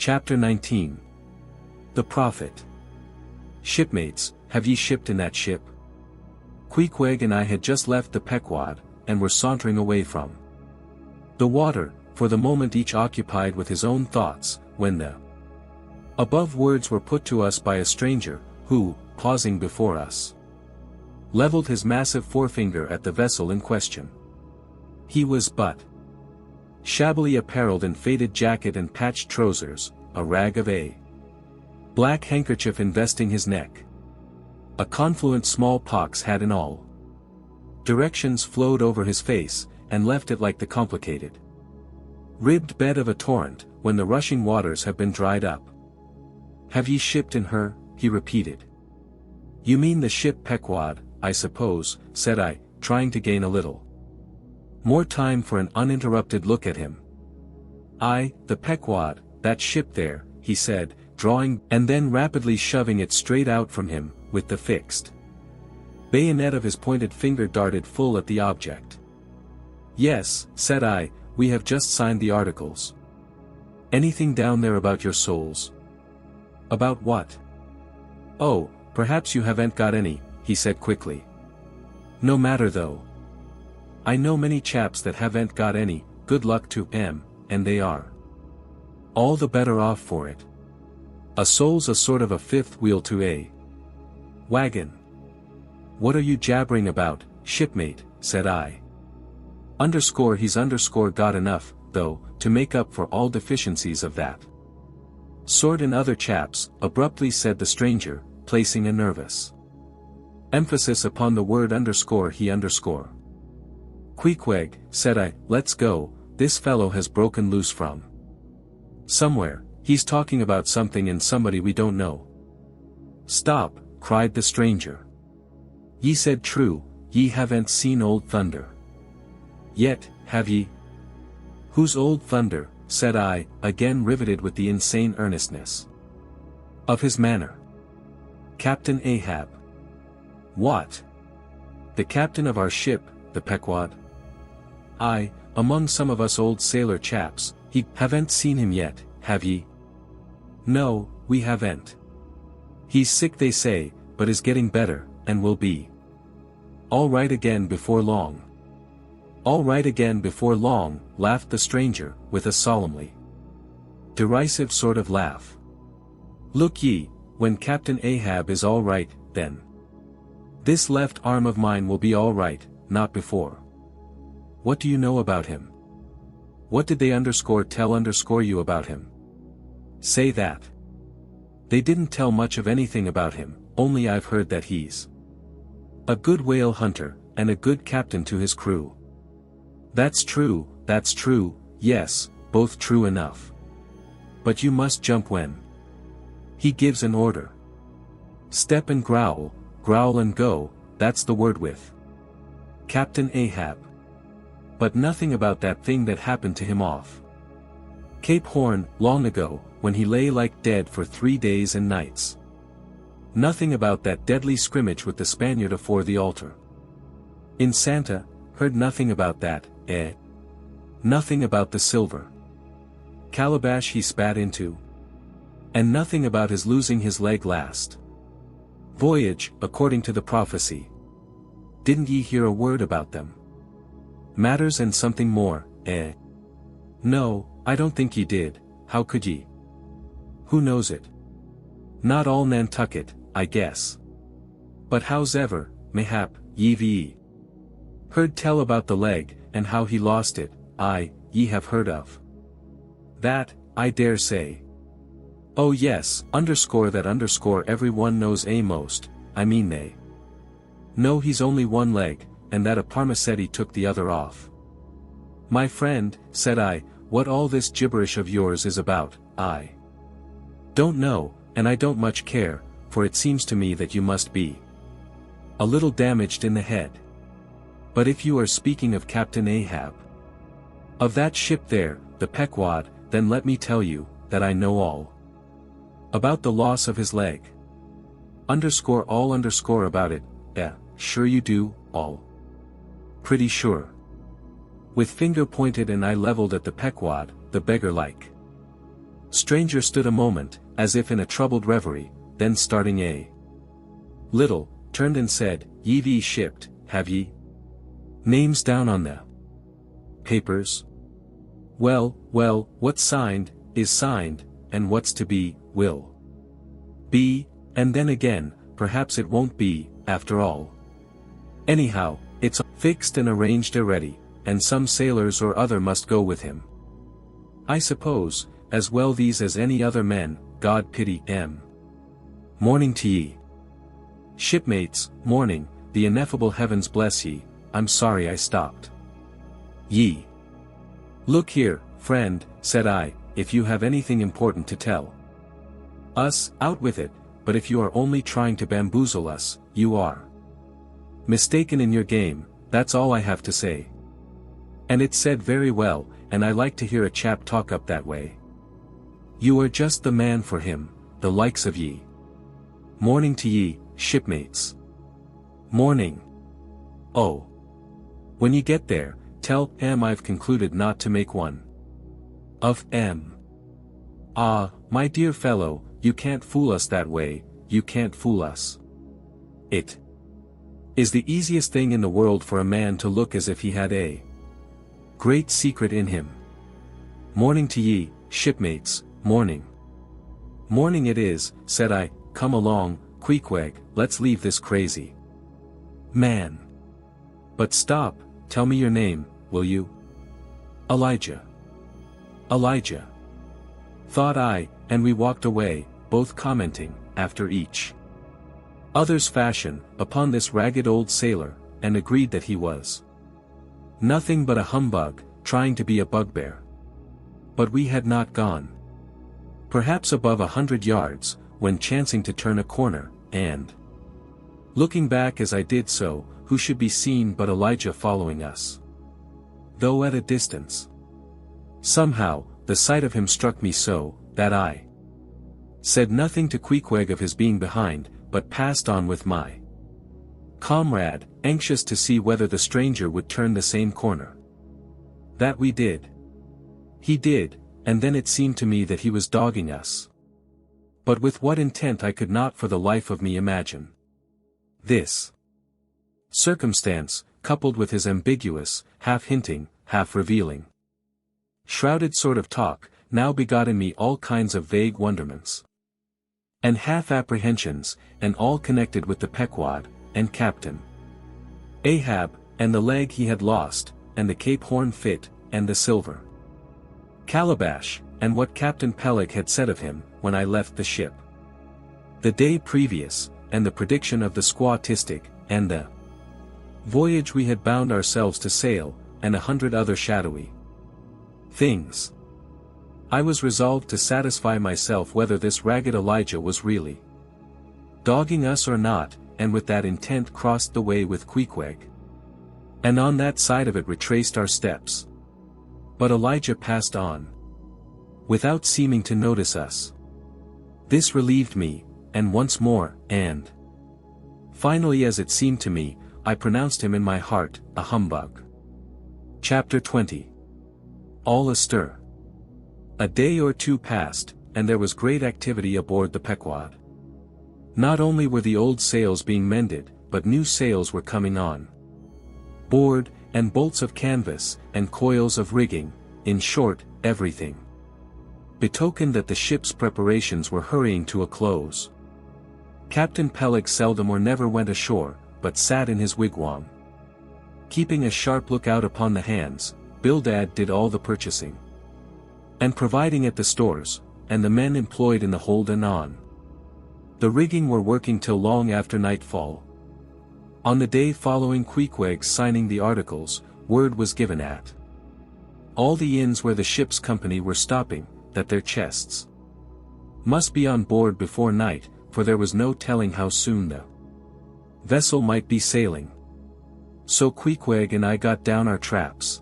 Chapter 19. The Prophet. Shipmates, have ye shipped in that ship? Queequeg and I had just left the Pequod, and were sauntering away from the water, for the moment each occupied with his own thoughts, when the above words were put to us by a stranger, who, pausing before us, leveled his massive forefinger at the vessel in question. He was but shabbily apparelled in faded jacket and patched trousers, a rag of a black handkerchief investing his neck. A confluent smallpox had in all directions flowed over his face, and left it like the complicated ribbed bed of a torrent, when the rushing waters have been dried up. Have ye shipped in her? He repeated. You mean the ship Pequod, I suppose, said I, trying to gain a little more time for an uninterrupted look at him. Aye, the Pequod, that ship there, he said, drawing, and then rapidly shoving it straight out from him, with the fixed bayonet of his pointed finger darted full at the object. Yes, said I, we have just signed the articles. Anything down there about your souls? About what? Oh, perhaps you haven't got any, he said quickly. No matter though. I know many chaps that haven't got any, good luck to 'em, and they are all the better off for it. A soul's a sort of a fifth wheel to a wagon. What are you jabbering about, shipmate, said I. He's got enough, though, to make up for all deficiencies of that sort in other chaps, abruptly said the stranger, placing a nervous emphasis upon the word he underscore. Queequeg, said I, let's go, this fellow has broken loose from somewhere, he's talking about something and somebody we don't know. Stop, cried the stranger. Ye said true, ye haven't seen Old Thunder yet, have ye? Who's Old Thunder? Said I, again riveted with the insane earnestness of his manner. Captain Ahab. What? The captain of our ship, the Pequod? Aye, among some of us old sailor chaps. Haven't seen him yet, have ye? No, we haven't. He's sick they say, but is getting better, and will be all right again before long. All right again before long, laughed the stranger, with a solemnly derisive sort of laugh. Look ye, when Captain Ahab is all right, then this left arm of mine will be all right, not before. What do you know about him? What did they tell you about him? Say that. They didn't tell much of anything about him, only I've heard that he's a good whale hunter, and a good captain to his crew. That's true, yes, both true enough. But you must jump when he gives an order. Step and growl and go, that's the word with Captain Ahab. But nothing about that thing that happened to him off Cape Horn, long ago, when he lay like dead for 3 days and nights. Nothing about that deadly scrimmage with the Spaniard afore the altar in Santa, heard nothing about that, Nothing about the silver calabash he spat into. And nothing about his losing his leg last voyage, according to the prophecy. Didn't ye hear a word about them matters and something more, No, I don't think ye did, how could ye? Who knows it? Not all Nantucket, I guess. But howsever, mayhap, ye heard tell about the leg, and how he lost it. Aye, ye have heard of that, I dare say. Oh yes, every one knows most, I mean they know he's only one leg, and that a Parmacetti took the other off. My friend, said I, what all this gibberish of yours is about, I don't know, and I don't much care, for it seems to me that you must be a little damaged in the head. But if you are speaking of Captain Ahab, of that ship there, the Pequod, then let me tell you, that I know all about the loss of his leg. All about it, sure you do, all. Pretty sure. With finger pointed and eye leveled at the Pequod, the beggar-like Stranger stood a moment, as if in a troubled reverie, then starting a little, turned and said, "Ye've shipped, have ye? Names down on the papers?" Well, what's signed, is signed, and what's to be, will be, and then again, perhaps it won't be, after all. Anyhow, it's fixed and arranged already, and some sailors or other must go with him. I suppose, as well these as any other men, God pity 'em. Morning to ye. Shipmates, morning, the ineffable heavens bless ye, I'm sorry I stopped ye. Look here, friend, said I, if you have anything important to tell us, out with it, but if you are only trying to bamboozle us, you are mistaken in your game, that's all I have to say. And it's said very well, and I like to hear a chap talk up that way. You are just the man for him, the likes of ye. Morning to ye, shipmates. Morning. Oh. When you get there, tell M I've concluded not to make one of M. Ah, my dear fellow, you can't fool us that way, you can't fool us. It is the easiest thing in the world for a man to look as if he had a great secret in him. Morning to ye, shipmates, morning. Morning it is, said I, come along, Queequeg, let's leave this crazy man. But stop, tell me your name, will you? Elijah. Elijah. Thought I, and we walked away, both commenting, after each other's fashion, upon this ragged old sailor, and agreed that he was nothing but a humbug, trying to be a bugbear. But we had not gone perhaps above 100 yards, when chancing to turn a corner, and looking back as I did so, who should be seen but Elijah following us, though at a distance. Somehow, the sight of him struck me so, that I said nothing to Queequeg of his being behind, but passed on with my comrade, anxious to see whether the stranger would turn the same corner. That we did. He did, and then it seemed to me that he was dogging us. But with what intent I could not for the life of me imagine. This circumstance, coupled with his ambiguous, half-hinting, half-revealing, shrouded sort of talk, now begot in me all kinds of vague wonderments and half-apprehensions, and all connected with the Pequod, and Captain Ahab, and the leg he had lost, and the Cape Horn fit, and the silver calabash, and what Captain Peleg had said of him, when I left the ship the day previous, and the prediction of the squaw-tistic, and the voyage we had bound ourselves to sail, and 100 other shadowy things. I was resolved to satisfy myself whether this ragged Elijah was really dogging us or not, and with that intent crossed the way with Queequeg, and on that side of it retraced our steps. But Elijah passed on, without seeming to notice us. This relieved me, and once more, and finally, as it seemed to me, I pronounced him in my heart, a humbug. Chapter 20. All astir. A day or two passed, and there was great activity aboard the Pequod. Not only were the old sails being mended, but new sails were coming on board, and bolts of canvas, and coils of rigging, in short, everything betokened that the ship's preparations were hurrying to a close. Captain Peleg seldom or never went ashore, but sat in his wigwam, keeping a sharp lookout upon the hands. Bildad did all the purchasing and providing at the stores, and the men employed in the hold and on the rigging were working till long after nightfall. On the day following Queequeg's signing the articles, word was given at all the inns where the ship's company were stopping, that their chests must be on board before night, for there was no telling how soon the vessel might be sailing. So Queequeg and I got down our traps,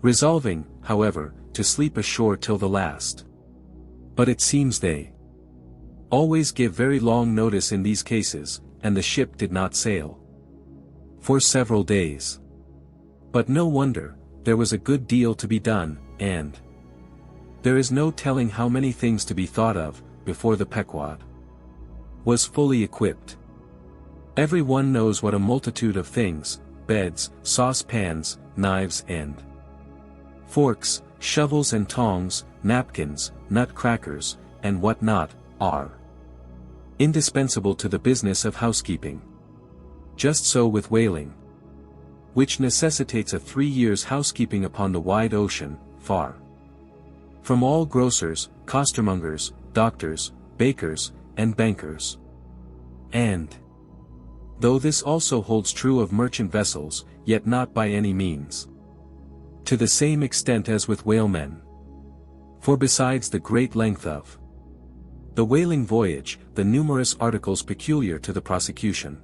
resolving, however, to sleep ashore till the last. But it seems they always give very long notice in these cases, and the ship did not sail for several days. But no wonder, there was a good deal to be done, and There is no telling how many things to be thought of, before the Pequod was fully equipped. Every one knows what a multitude of things, beds, saucepans, knives and forks, shovels and tongs, napkins, nut-crackers, and what not, are indispensable to the business of housekeeping. Just so with whaling, which necessitates a 3 years' housekeeping upon the wide ocean, far from all grocers, costermongers, doctors, bakers, and bankers. And though this also holds true of merchant vessels, yet not by any means to the same extent as with whalemen. For besides the great length of the whaling voyage, the numerous articles peculiar to the prosecution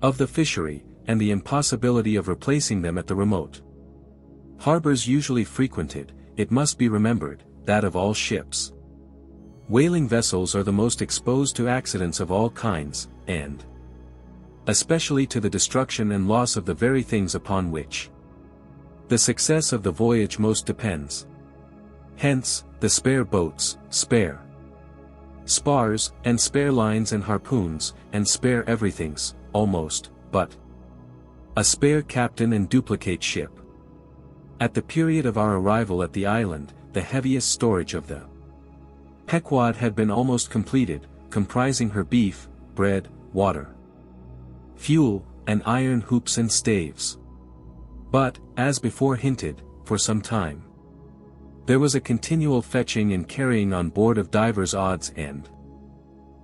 of the fishery, and the impossibility of replacing them at the remote harbors usually frequented, it must be remembered, that of all ships, whaling vessels are the most exposed to accidents of all kinds, and especially to the destruction and loss of the very things upon which the success of the voyage most depends. Hence, the spare boats, spare spars, and spare lines and harpoons, and spare everythings, almost, but a spare captain and duplicate ship. At the period of our arrival at the island, the heaviest storage of the Pequod had been almost completed, comprising her beef, bread, water, fuel, and iron hoops and staves. But, as before hinted, for some time there was a continual fetching and carrying on board of divers odds and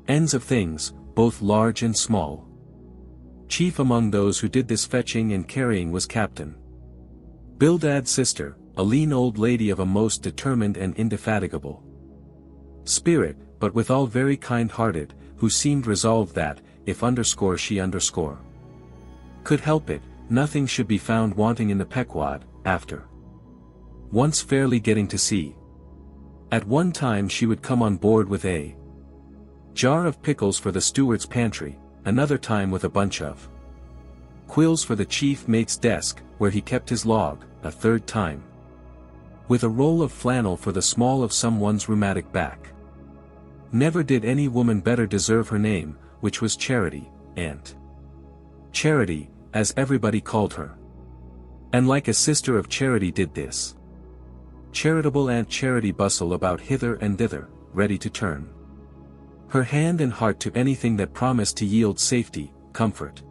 ends of things, both large and small. Chief among those who did this fetching and carrying was Captain Bildad's sister, a lean old lady of a most determined and indefatigable spirit, but withal very kind-hearted, who seemed resolved that, if she could help it, nothing should be found wanting in the Pequod, after once fairly getting to sea. At one time she would come on board with a jar of pickles for the steward's pantry, another time with a bunch of quills for the chief mate's desk, where he kept his log, a third time with a roll of flannel for the small of someone's rheumatic back. Never did any woman better deserve her name, which was Charity, Aunt Charity, as everybody called her. And like a sister of Charity did this charitable Aunt Charity bustle about hither and thither, ready to turn her hand and heart to anything that promised to yield safety, comfort,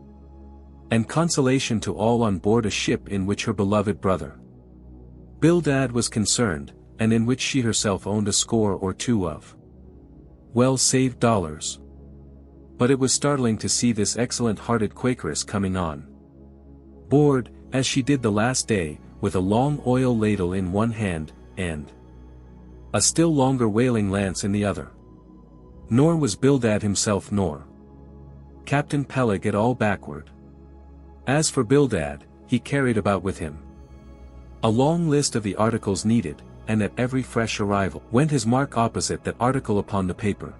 and consolation to all on board a ship in which her beloved brother Bildad was concerned, and in which she herself owned a score or two of well-saved dollars. But it was startling to see this excellent-hearted Quakeress coming on board, as she did the last day, with a long oil ladle in one hand, and a still longer whaling lance in the other. Nor was Bildad himself nor Captain Peleg at all backward. As for Bildad, he carried about with him a long list of the articles needed, and at every fresh arrival went his mark opposite that article upon the paper.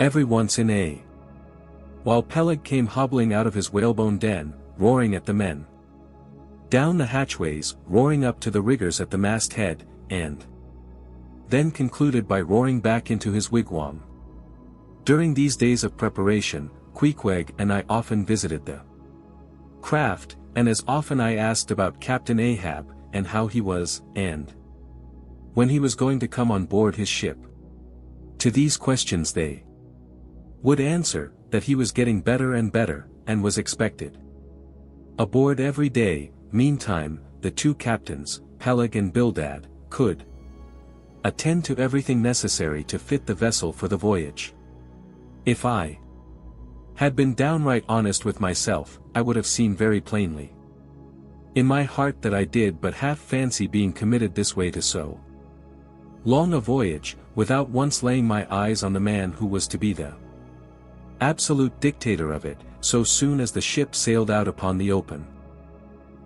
Every once in a while Peleg came hobbling out of his whalebone den, roaring at the men down the hatchways, roaring up to the riggers at the masthead, and then concluded by roaring back into his wigwam. During these days of preparation, Queequeg and I often visited the craft, and as often I asked about Captain Ahab, and how he was, and when he was going to come on board his ship. To these questions they would answer, that he was getting better and better, and was expected aboard every day. Meantime, the two captains, Peleg and Bildad, could attend to everything necessary to fit the vessel for the voyage. If I had been downright honest with myself, I would have seen very plainly in my heart that I did but half fancy being committed this way to so long a voyage, without once laying my eyes on the man who was to be the absolute dictator of it, so soon as the ship sailed out upon the open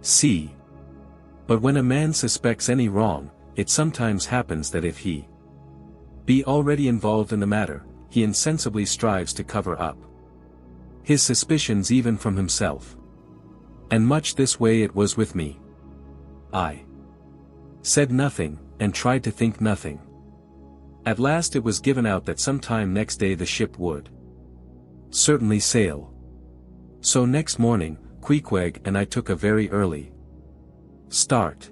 sea. But when a man suspects any wrong, it sometimes happens that if he be already involved in the matter, he insensibly strives to cover up his suspicions even from himself. And much this way it was with me. I said nothing, and tried to think nothing. At last it was given out that sometime next day the ship would certainly sail. So next morning, Queequeg and I took a very early start.